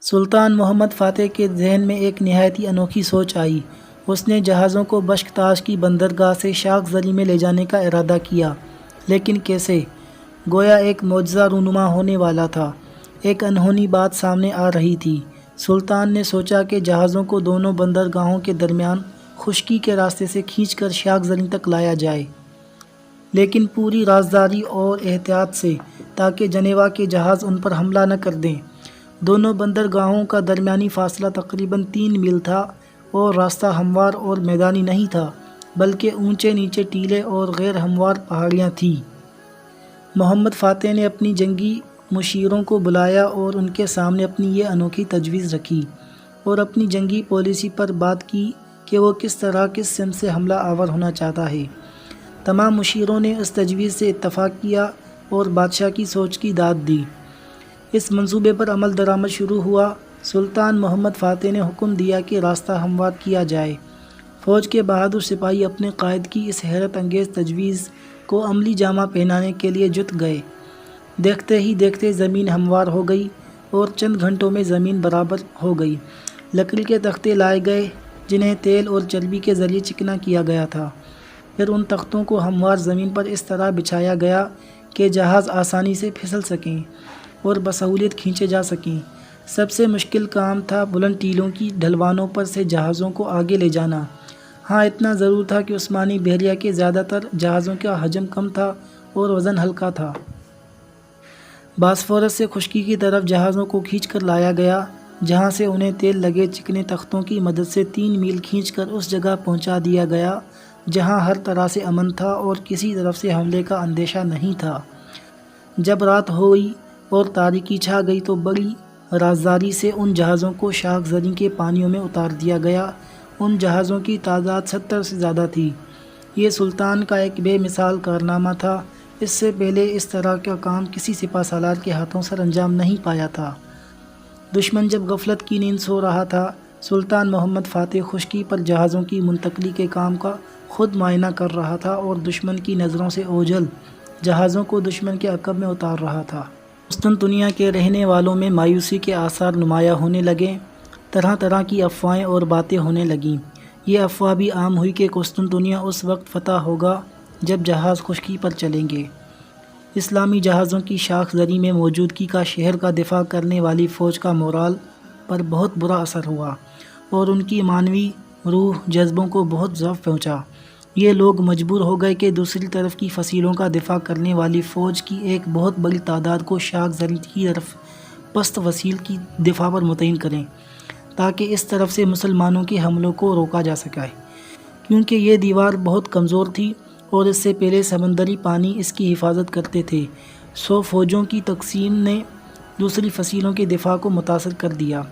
سلطان محمد فاتح کے ذہن میں ایک نہایت ہی انوکھی سوچ آئی۔ اس نے جہازوں کو بشکتاش کی بندرگاہ سے شاخ زری میں لے جانے کا ارادہ کیا، لیکن کیسے؟ گویا ایک معجزہ رونما ہونے والا تھا۔ ایک انہونی بات سامنے آ رہی تھی۔ سلطان نے سوچا کہ جہازوں کو دونوں بندرگاہوں کے درمیان خشکی کے راستے سے کھینچ کر شاخ زری تک لایا جائے، لیکن پوری رازداری اور احتیاط سے، تاکہ جنیوا کے جہاز ان پر حملہ نہ کر دیں۔ دونوں بندرگاہوں کا درمیانی فاصلہ تقریباً 3 میل تھا، اور راستہ ہموار اور میدانی نہیں تھا، بلکہ اونچے نیچے ٹیلے اور غیر ہموار پہاڑیاں تھیں۔ محمد فاتح نے اپنی جنگی مشیروں کو بلایا اور ان کے سامنے اپنی یہ انوکھی تجویز رکھی، اور اپنی جنگی پالیسی پر بات کی کہ وہ کس طرح کس سمت سے حملہ آور ہونا چاہتا ہے۔ تمام مشیروں نے اس تجویز سے اتفاق کیا اور بادشاہ کی سوچ کی داد دی۔ اس منصوبے پر عمل درآمد شروع ہوا۔ سلطان محمد فاتح نے حکم دیا کہ راستہ ہموار کیا جائے۔ فوج کے بہادر سپاہی اپنے قائد کی اس حیرت انگیز تجویز کو عملی جامہ پہنانے کے لیے جٹ گئے۔ دیکھتے ہی دیکھتے زمین ہموار ہو گئی، اور چند گھنٹوں میں زمین برابر ہو گئی۔ لکڑی کے تختے لائے گئے، جنہیں تیل اور چربی کے ذریعے چکنا کیا گیا تھا۔ پھر ان تختوں کو ہموار زمین پر اس طرح بچھایا گیا کہ جہاز آسانی سے پھسل سکیں اور بسہولت کھینچے جا سکیں۔ سب سے مشکل کام تھا بلند ٹیلوں کی ڈھلوانوں پر سے جہازوں کو آگے لے جانا۔ ہاں، اتنا ضرور تھا کہ عثمانی بحریہ کے زیادہ تر جہازوں کا حجم کم تھا اور وزن ہلکا تھا۔ باسفورس سے خشکی کی طرف جہازوں کو کھینچ کر لایا گیا، جہاں سے انہیں تیل لگے چکنے تختوں کی مدد سے 3 میل کھینچ کر اس جگہ پہنچا دیا گیا جہاں ہر طرح سے امن تھا اور کسی طرف سے حملے کا اندیشہ نہیں تھا۔ جب رات ہوئی اور تاریکی چھا گئی تو بڑی رازداری سے ان جہازوں کو شاخ زری کے پانیوں میں اتار دیا گیا۔ ان جہازوں کی تعداد 70 سے زیادہ تھی۔ یہ سلطان کا ایک بے مثال کارنامہ تھا۔ اس سے پہلے اس طرح کا کام کسی سپہ سالار کے ہاتھوں سر انجام نہیں پایا تھا۔ دشمن جب غفلت کی نیند سو رہا تھا، سلطان محمد فاتح خشکی پر جہازوں کی منتقلی کے کام کا خود معائنہ کر رہا تھا اور دشمن کی نظروں سے اوجھل جہازوں کو دشمن کے عقب میں اتار رہا تھا۔ قسطنطنیہ کے رہنے والوں میں مایوسی کے آثار نمایاں ہونے لگے۔ طرح طرح کی افواہیں اور باتیں ہونے لگیں۔ یہ افواہ بھی عام ہوئی کہ قسطنطنیہ اس وقت فتح ہوگا جب جہاز خشکی پر چلیں گے۔ اسلامی جہازوں کی شاخ زری میں موجودگی کا شہر کا دفاع کرنے والی فوج کا مورال پر بہت برا اثر ہوا، اور ان کی معنوی روح جذبوں کو بہت ضعف پہنچا۔ یہ لوگ مجبور ہو گئے کہ دوسری طرف کی فصیلوں کا دفاع کرنے والی فوج کی ایک بہت بڑی تعداد کو شاخ زری کی طرف پست فصیل کی دفاع پر متعین کریں، تاکہ اس طرف سے مسلمانوں کے حملوں کو روکا جا سکے، کیونکہ یہ دیوار بہت کمزور تھی اور اس سے پہلے سمندری پانی اس کی حفاظت کرتے تھے۔ 100 فوجوں کی تقسیم نے دوسری فصیلوں کے دفاع کو متاثر کر دیا۔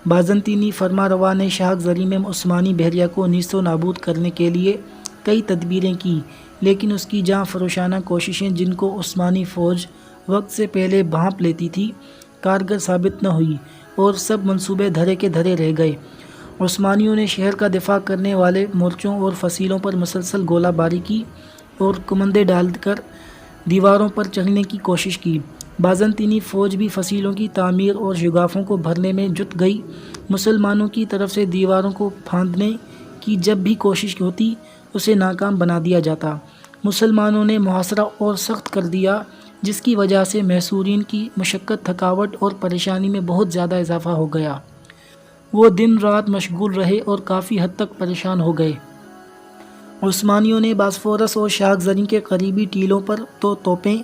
بازنطینی فرما روا نے شاخ زری میں عثمانی بحریہ کو نیست و نابود کرنے کے لیے کئی تدبیریں کیں، لیکن اس کی جاں فروشانہ کوششیں، جن کو عثمانی فوج وقت سے پہلے بھانپ لیتی تھی، کارگر ثابت نہ ہوئی، اور سب منصوبے دھرے کے دھرے رہ گئے۔ عثمانیوں نے شہر کا دفاع کرنے والے مورچوں اور فصیلوں پر مسلسل گولہ باری کی اور کمندیں ڈال کر دیواروں پر چڑھنے کی کوشش کی۔ بازنطینی فوج بھی فصیلوں کی تعمیر اور شگافوں کو بھرنے میں جٹ گئی۔ مسلمانوں کی طرف سے دیواروں کو پھاندنے کی جب بھی کوشش ہوتی، اسے ناکام بنا دیا جاتا۔ مسلمانوں نے محاصرہ اور سخت کر دیا، جس کی وجہ سے محصورین کی مشقت، تھکاوٹ اور پریشانی میں بہت زیادہ اضافہ ہو گیا۔ وہ دن رات مشغول رہے اور کافی حد تک پریشان ہو گئے۔ عثمانیوں نے باسفورس اور شاخ زری کے قریبی ٹیلوں پر تو توپیں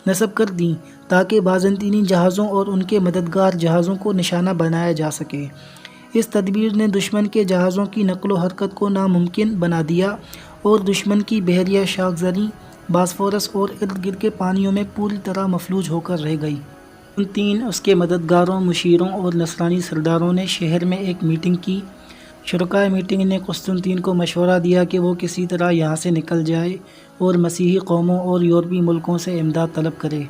نصب کر دیں تاکہ بازنطینی جہازوں اور ان کے مددگار جہازوں کو نشانہ بنایا جا سکے۔ اس تدبیر نے دشمن کے جہازوں کی نقل و حرکت کو ناممکن بنا دیا، اور دشمن کی بحریہ شاخ زری باسفورس اور ارد گرد کے پانیوں میں پوری طرح مفلوج ہو کر رہ گئی۔ قسطنطین، اس کے مددگاروں، مشیروں اور نصرانی سرداروں نے شہر میں ایک میٹنگ کی۔ شرکائے میٹنگ نے قسطنطین کو مشورہ دیا کہ وہ کسی طرح یہاں سے نکل جائے اور مسیحی قوموں اور یورپی ملکوں سے امداد طلب کرے۔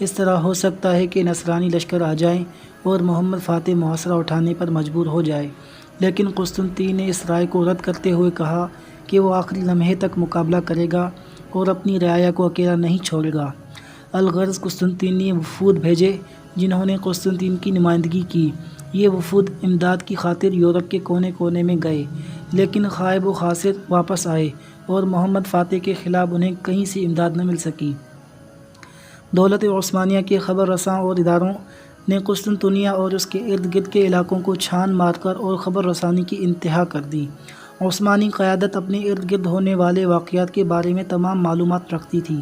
اس طرح ہو سکتا ہے کہ نصرانی لشکر آ جائیں اور محمد فاتح محاصرہ اٹھانے پر مجبور ہو جائے۔ لیکن قسطنطین نے اس رائے کو رد کرتے ہوئے کہا کہ وہ آخری لمحے تک مقابلہ کرے گا اور اپنی رعایا کو اکیلا نہیں چھوڑے گا۔ الغرض قسطنطین نے وفود بھیجے جنہوں نے قسطنطین کی نمائندگی کی۔ یہ وفود امداد کی خاطر یورپ کے کونے کونے میں گئے، لیکن خائب و خاسر واپس آئے اور محمد فاتح کے خلاف انہیں کہیں سے امداد نہ مل سکی۔ دولت عثمانیہ کے خبر رساں اور اداروں نے قسطنطنیہ اور اس کے ارد گرد کے علاقوں کو چھان مار کر اور خبر رسانی کی انتہا کر دی۔ عثمانی قیادت اپنے ارد گرد ہونے والے واقعات کے بارے میں تمام معلومات رکھتی تھی۔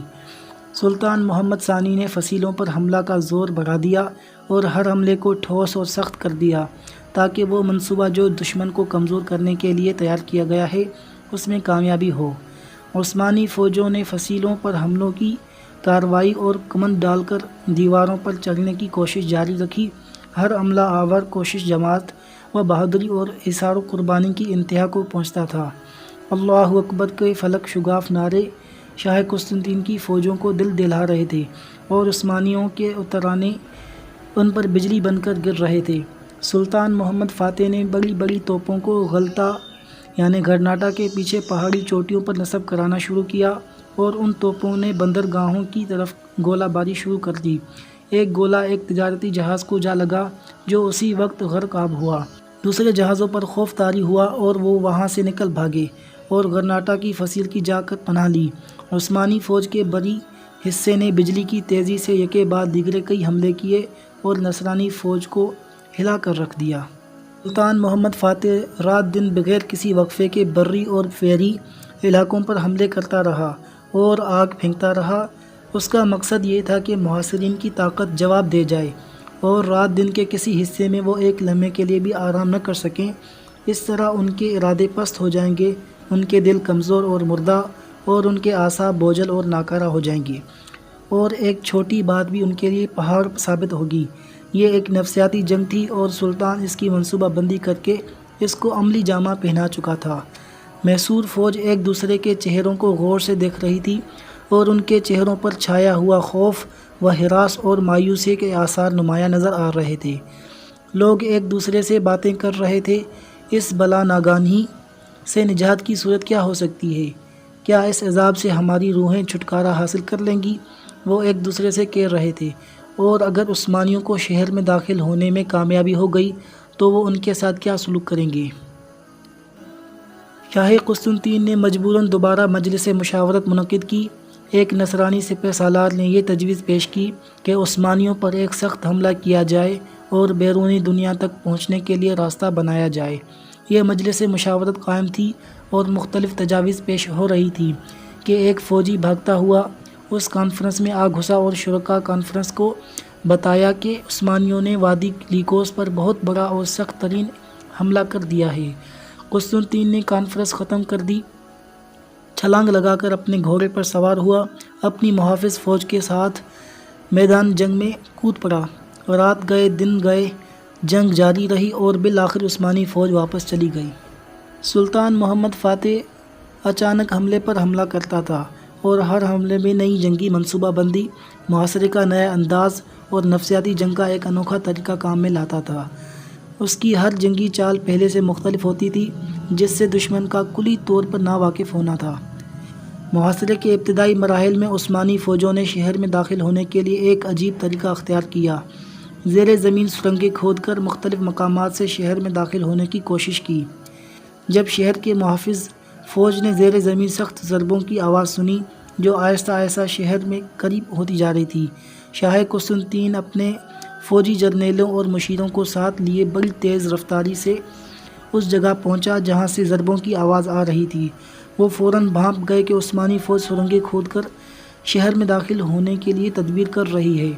سلطان محمد ثانی نے فصیلوں پر حملہ کا زور بڑھا دیا اور ہر حملے کو ٹھوس اور سخت کر دیا تاکہ وہ منصوبہ جو دشمن کو کمزور کرنے کے لیے تیار کیا گیا ہے اس میں کامیابی ہو۔ عثمانی فوجوں نے فصیلوں پر حملوں کی کارروائی اور کمند ڈال کر دیواروں پر چڑھنے کی کوشش جاری رکھی۔ ہر عملہ آور کوشش جماعت و بہادری اور اثار و قربانی کی انتہا کو پہنچتا تھا۔ اللہ اکبر کے فلک شگاف نعرے شاہ قسطنطین کی فوجوں کو دل دہلا رہے تھے اور عثمانیوں کے اترانے ان پر بجلی بن کر گر رہے تھے۔ سلطان محمد فاتح نے بڑی بڑی توپوں کو غلطہ یعنی گرناٹا کے پیچھے پہاڑی چوٹیوں پر نصب کرانا شروع کیا اور ان توپوں نے بندرگاہوں کی طرف گولہ باری شروع کر دی۔ ایک گولہ ایک تجارتی جہاز کو جا لگا جو اسی وقت غرق آب ہوا۔ دوسرے جہازوں پر خوف طاری ہوا اور وہ وہاں سے نکل بھاگے اور گرناٹا کی فصیل کی جا کر پناہ لی۔ عثمانی فوج کے بڑی حصے نے بجلی کی تیزی سے یکے بعد دیگرے کئی حملے کیے اور نصرانی فوج کو ہلا کر رکھ دیا۔ سلطان محمد فاتح رات دن بغیر کسی وقفے کے بری اور فیری علاقوں پر حملے کرتا رہا اور آگ پھینکتا رہا۔ اس کا مقصد یہ تھا کہ محاصرین کی طاقت جواب دے جائے اور رات دن کے کسی حصے میں وہ ایک لمحے کے لیے بھی آرام نہ کر سکیں۔ اس طرح ان کے ارادے پست ہو جائیں گے، ان کے دل کمزور اور مردہ اور ان کے اعصاب بوجھل اور ناکارہ ہو جائیں گے، اور ایک چھوٹی بات بھی ان کے لیے پہاڑ ثابت ہوگی۔ یہ ایک نفسیاتی جنگ تھی اور سلطان اس کی منصوبہ بندی کر کے اس کو عملی جامہ پہنا چکا تھا۔ محصور فوج ایک دوسرے کے چہروں کو غور سے دیکھ رہی تھی اور ان کے چہروں پر چھایا ہوا خوف و ہراس اور مایوسی کے آثار نمایاں نظر آ رہے تھے۔ لوگ ایک دوسرے سے باتیں کر رہے تھے، اس بلا ناگہانی سے نجات کی صورت کیا ہو سکتی ہے؟ کیا اس عذاب سے ہماری روحیں چھٹکارا حاصل کر لیں گی؟ وہ ایک دوسرے سے کہہ رہے تھے۔ اور اگر عثمانیوں کو شہر میں داخل ہونے میں کامیابی ہو گئی تو وہ ان کے ساتھ کیا سلوک کریں گے؟ شاہ قسطنطین نے مجبوراً دوبارہ مجلس مشاورت منعقد کی۔ ایک نصرانی سپہ سالار نے یہ تجویز پیش کی کہ عثمانیوں پر ایک سخت حملہ کیا جائے اور بیرونی دنیا تک پہنچنے کے لیے راستہ بنایا جائے۔ یہ مجلس مشاورت قائم تھی اور مختلف تجاویز پیش ہو رہی تھی کہ ایک فوجی بھاگتا ہوا اس کانفرنس میں آ گھسا اور شرکاء کانفرنس کو بتایا کہ عثمانیوں نے وادی لیکوس پر بہت بڑا اور سخت ترین حملہ کر دیا ہے۔ قسطنطین نے کانفرنس ختم کر دی، چھلانگ لگا کر اپنے گھوڑے پر سوار ہوا، اپنی محافظ فوج کے ساتھ میدان جنگ میں کود پڑا۔ رات گئے دن گئے، جنگ جاری رہی اور بالآخر عثمانی فوج واپس چلی گئی۔ سلطان محمد فاتح اچانک حملے پر حملہ کرتا تھا اور ہر حملے میں نئی جنگی منصوبہ بندی، محاصرے کا نیا انداز اور نفسیاتی جنگ کا ایک انوکھا طریقہ کام میں لاتا تھا۔ اس کی ہر جنگی چال پہلے سے مختلف ہوتی تھی، جس سے دشمن کا کلی طور پر ناواقف ہونا تھا۔ محاصرے کے ابتدائی مراحل میں عثمانی فوجوں نے شہر میں داخل ہونے کے لیے ایک عجیب طریقہ اختیار کیا۔ زیر زمین سرنگیں کھود کر مختلف مقامات سے شہر میں داخل ہونے کی کوشش کی۔ جب شہر کے محافظ فوج نے زیر زمین سخت ضربوں کی آواز سنی جو آہستہ آہستہ شہر میں قریب ہوتی جا رہی تھی، شاہ قسطنطین اپنے فوجی جرنیلوں اور مشیروں کو ساتھ لیے بڑی تیز رفتاری سے اس جگہ پہنچا جہاں سے ضربوں کی آواز آ رہی تھی۔ وہ فوراً بھانپ گئے کہ عثمانی فوج سرنگیں کھود کر شہر میں داخل ہونے کے لیے تدبیر کر رہی ہے۔